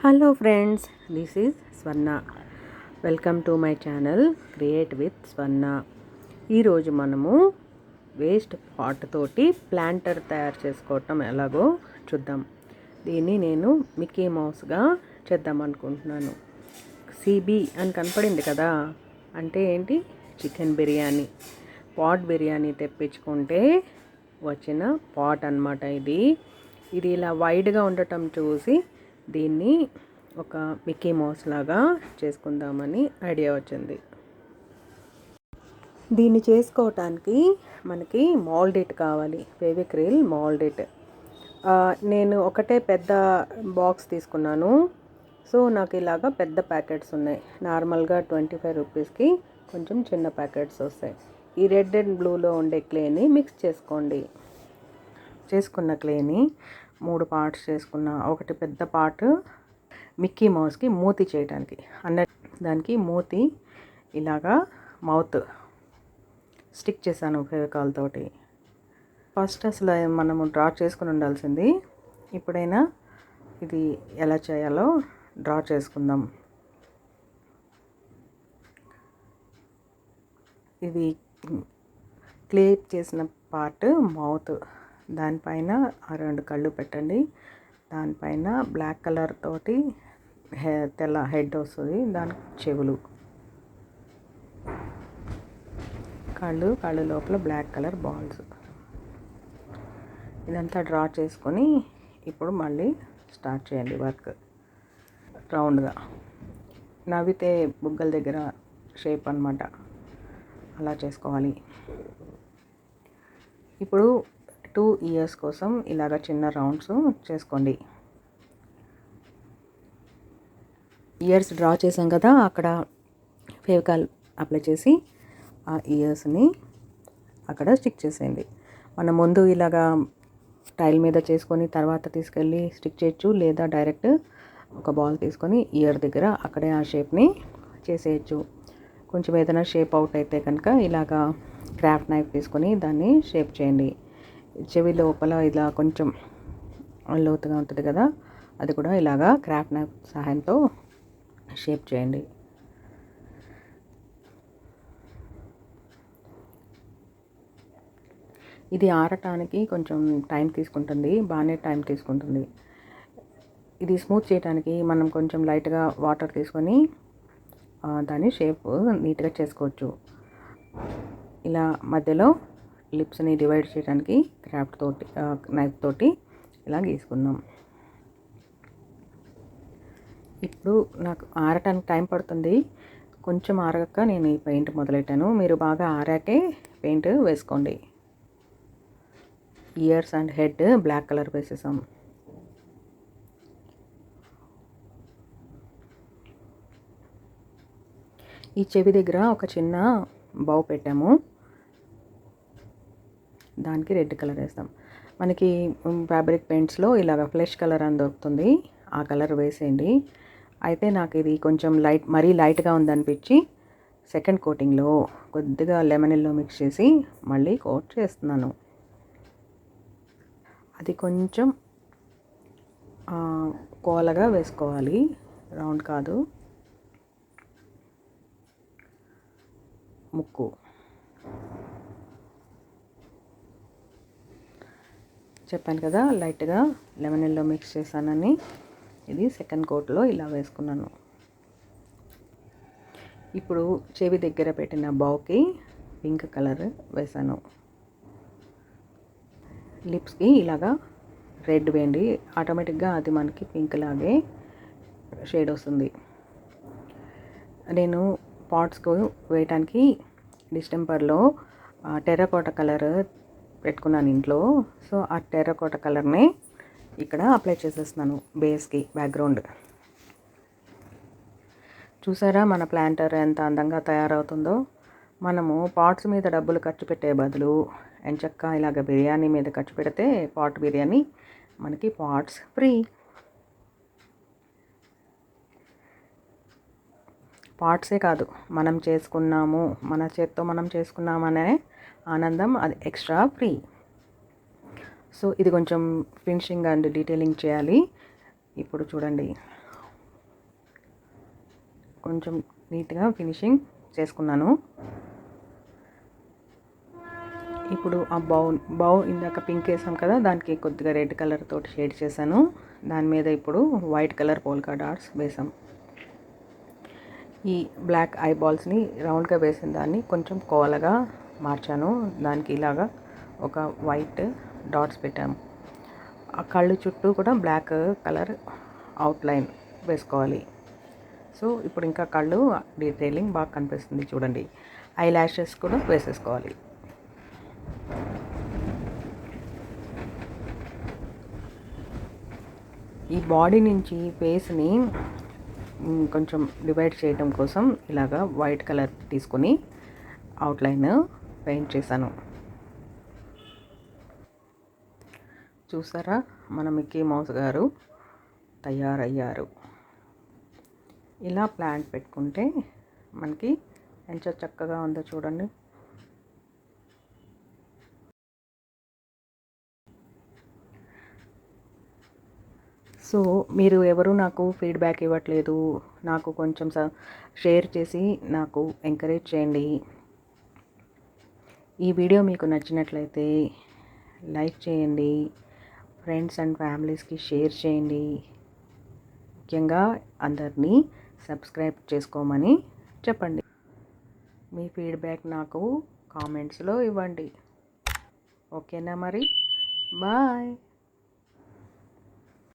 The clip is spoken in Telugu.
Hello friends, this is Swarna. Welcome to my channel create with స్వర్ణ. ఈరోజు మనము వేస్ట్ పాట్ తోటి ప్లాంటర్ తయారు చేసుకోవటం ఎలాగో చూద్దాం. దీన్ని నేను మిక్కీ మౌస్గా చేద్దాం అనుకుంటున్నాను. సిబి అని కనపడింది కదా, అంటే ఏంటి? చికెన్ బిర్యానీ, పాట్ బిర్యానీ తెప్పించుకుంటే వచ్చిన పాట్ అన్నమాట. ఇది ఇలా వైడ్గా ఉండటం చూసి దీన్ని ఒక మిక్కీ మౌస్ లాగా చేసుకుందామని ఐడియా వచ్చింది. దీన్ని చేసుకోవటానికి మనకి మౌల్డిట్ కావాలి, ఫెవిక్రిల్ మౌల్డిట్. నేను ఒకటే పెద్ద బాక్స్ తీసుకున్నాను. సో నాకు ఇలాగా పెద్ద ప్యాకెట్స్ ఉన్నాయి. నార్మల్గా 25 రూపీస్కి కొంచెం చిన్న ప్యాకెట్స్ వస్తాయి. ఈ రెడ్ అండ్ బ్లూలో ఉండే క్లేని మిక్స్ చేసుకోండి. చేసుకున్న క్లేని 3 పార్ట్స్ చేసుకున్న. ఒకటి పెద్ద పార్ట్ మిక్కీ మౌస్కి మూతి చేయడానికి, దానికి మూతి ఇలాగా మౌత్ స్టిక్ చేశాను ఫెవికాల్ తోటి. ఫస్ట్ అసలు మనము డ్రా చేసుకుని ఉండాల్సింది. ఇప్పుడైనా ఇది ఎలా చేయాలో డ్రా చేసుకుందాం. ఇది క్లే చేసిన పార్ట్ మౌత్, దానిపైన 2 కళ్ళు పెట్టండి. దానిపైన బ్లాక్ కలర్ తోటి తెల్ల హెడ్ వస్తుంది, దానికి చెవులు, కళ్ళు లోపల బ్లాక్ కలర్ బాల్స్. ఇదంతా డ్రా చేసుకొని ఇప్పుడు మళ్ళీ స్టార్ట్ చేయండి వర్క్. రౌండ్గా నవ్వితే బుగ్గల దగ్గర షేప్ అన్నమాట, అలా చేసుకోవాలి. ఇప్పుడు 2 ఇయర్స్ కోసం ఇలాగ చిన్న రౌండ్స్ చేసుకోండి. ఇయర్స్ డ్రా చేసాం కదా, అక్కడ ఫెవికాల్ అప్లై చేసి ఆ ఇయర్స్ని అక్కడ స్టిక్ చేసేయండి. మనం ముందు ఇలాగా టైల్ మీద చేసుకొని తర్వాత తీసుకెళ్ళి స్టిక్ చేయొచ్చు, లేదా డైరెక్ట్ ఒక బాల్ తీసుకొని ఇయర్ దగ్గర అక్కడే ఆ షేప్ని చేసేయచ్చు. కొంచెం ఏదైనా షేప్ అవుట్ అయితే కనుక ఇలాగా క్రాఫ్ట్ నైఫ్ తీసుకొని దాన్ని షేప్ చేయండి. చెవి లోపల ఇలా కొంచెం లోతుగా ఉంటుంది కదా, అది కూడా ఇలాగా క్రాఫ్ట్ నైఫ్ సహాయంతో షేప్ చేయండి. ఇది ఆరటానికి కొంచెం టైం తీసుకుంటుంది, బాగానే టైం తీసుకుంటుంది. ఇది స్మూత్ చేయడానికి మనం కొంచెం లైట్గా వాటర్ తీసుకొని దాని షేప్ నీట్గా చేసుకోవచ్చు. ఇలా మధ్యలో లిప్స్ని డివైడ్ చేయడానికి క్రాఫ్ట్ తోటి నైఫ్ తోటి ఇలా గీసుకుందాం. ఇప్పుడు నాకు ఆరటానికి టైం పడుతుంది. కొంచెం ఆరగాక నేను ఈ పెయింట్ మొదలెట్టాను. మీరు బాగా ఆరాకే పెయింట్ వేసుకోండి. Ears and head black colour వేసేసాం. ఈ చెవి దగ్గర ఒక చిన్న బౌ పెట్టాము, దానికి రెడ్ కలర్ వేస్తాం. మనకి ఫ్యాబ్రిక్ పెయింట్స్లో ఇలాగ ఫ్లెష్ కలర్ అని దొరుకుతుంది, ఆ కలర్ వేసేయండి. అయితే నాకు ఇది కొంచెం మరీ లైట్గా ఉందనిపించి సెకండ్ కోటింగ్లో కొద్దిగా లెమన్ ఎల్లో మిక్స్ చేసి మళ్ళీ కోట్ చేస్తున్నాను. అది కొంచెం కోలగా వేసుకోవాలి, రౌండ్ కాదు. ముక్కు చెప్పాను కదా, లైట్గా లెమన్ ఎల్లో మిక్స్ చేశానని. ఇది సెకండ్ కోట్లో ఇలా వేసుకున్నాను. ఇప్పుడు చెవి దగ్గర పెట్టిన బౌకి పింక్ కలర్ వేసాను. లిప్స్కి ఇలాగా రెడ్ వేయండి, ఆటోమేటిక్గా అది మనకి పింక్ లాగే షేడ్ వస్తుంది. నేను పాట్స్కు వేయటానికి డిస్టెంపర్లో టెర్రకోట కలర్ పెట్టుకున్నాను ఇంట్లో. సో ఆ టెర్రకోట కలర్ని ఇక్కడ అప్లై చేసేస్తున్నాను బేస్కి, బ్యాక్గ్రౌండ్. చూసారా మన ప్లాంటర్ ఎంత అందంగా తయారవుతుందో. మనము పాట్స్ మీద డబ్బులు ఖర్చు పెట్టే బదులు ఎంచక్కా ఇలాగ బిర్యానీ మీద ఖర్చు పెడితే పాట్ బిర్యానీ మనకి పాట్స్ ఫ్రీ. పాట్సే కాదు, మనం చేసుకున్నాము, మన చేత్తో మనం చేసుకున్నామనే ఆనందం అది ఎక్స్ట్రా ఫ్రీ. సో ఇది కొంచెం ఫినిషింగ్ అండ్ డీటెయిలింగ్ చేయాలి. ఇప్పుడు చూడండి, కొంచెం నీట్గా ఫినిషింగ్ చేసుకున్నాను. ఇప్పుడు ఆ బౌ ఇందాక పింక్ వేసాం కదా, దానికి కొద్దిగా రెడ్ కలర్ తోటి షేడ్ చేశాను. దాని మీద ఇప్పుడు వైట్ కలర్ పోల్కా డాట్స్ వేసాం. ఈ బ్లాక్ ఐబాల్స్ని రౌండ్గా వేసిన దాన్ని కొంచెం కోలగా మార్చాను. దానికి ఇలాగా ఒక వైట్ డాట్స్ పెట్టాము. ఆ కళ్ళు చుట్టూ కూడా బ్లాక్ కలర్ అవుట్లైన్ వేసుకోవాలి. సో ఇప్పుడు ఇంకా కళ్ళు డీటెయిలింగ్ బాగా కనిపిస్తుంది చూడండి. ఐ ల్యాషెస్ కూడా వేసేసుకోవాలి. ఈ బాడీ నుంచి ఫేస్ని కొంచెం డివైడ్ చేయడం కోసం ఇలాగా వైట్ కలర్ తీసుకొని అవుట్లైన్ పెయింట్ చేశాను. చూసారా, మన మిక్కీ మౌస్ గారు తయారయ్యారు. ఇలా ప్లాంట్ పెట్టుకుంటే మనకి ఎంత చక్కగా ఉందో చూడండి. సో మీరు ఎవరు నాకు ఫీడ్బ్యాక్ ఇవ్వట్లేదు. నాకు కొంచెం షేర్ చేసి నాకు ఎంకరేజ్ చేయండి. ఈ వీడియో మీకు నచ్చినట్లయితే లైక్ చేయండి, ఫ్రెండ్స్ అండ్ ఫ్యామిలీస్కి షేర్ చేయండి. ముఖ్యంగా అందరినీ సబ్స్క్రైబ్ చేసుకోమని చెప్పండి. మీ ఫీడ్బ్యాక్ నాకు కామెంట్స్లో ఇవ్వండి. ఓకేనా మరి, బాయ్.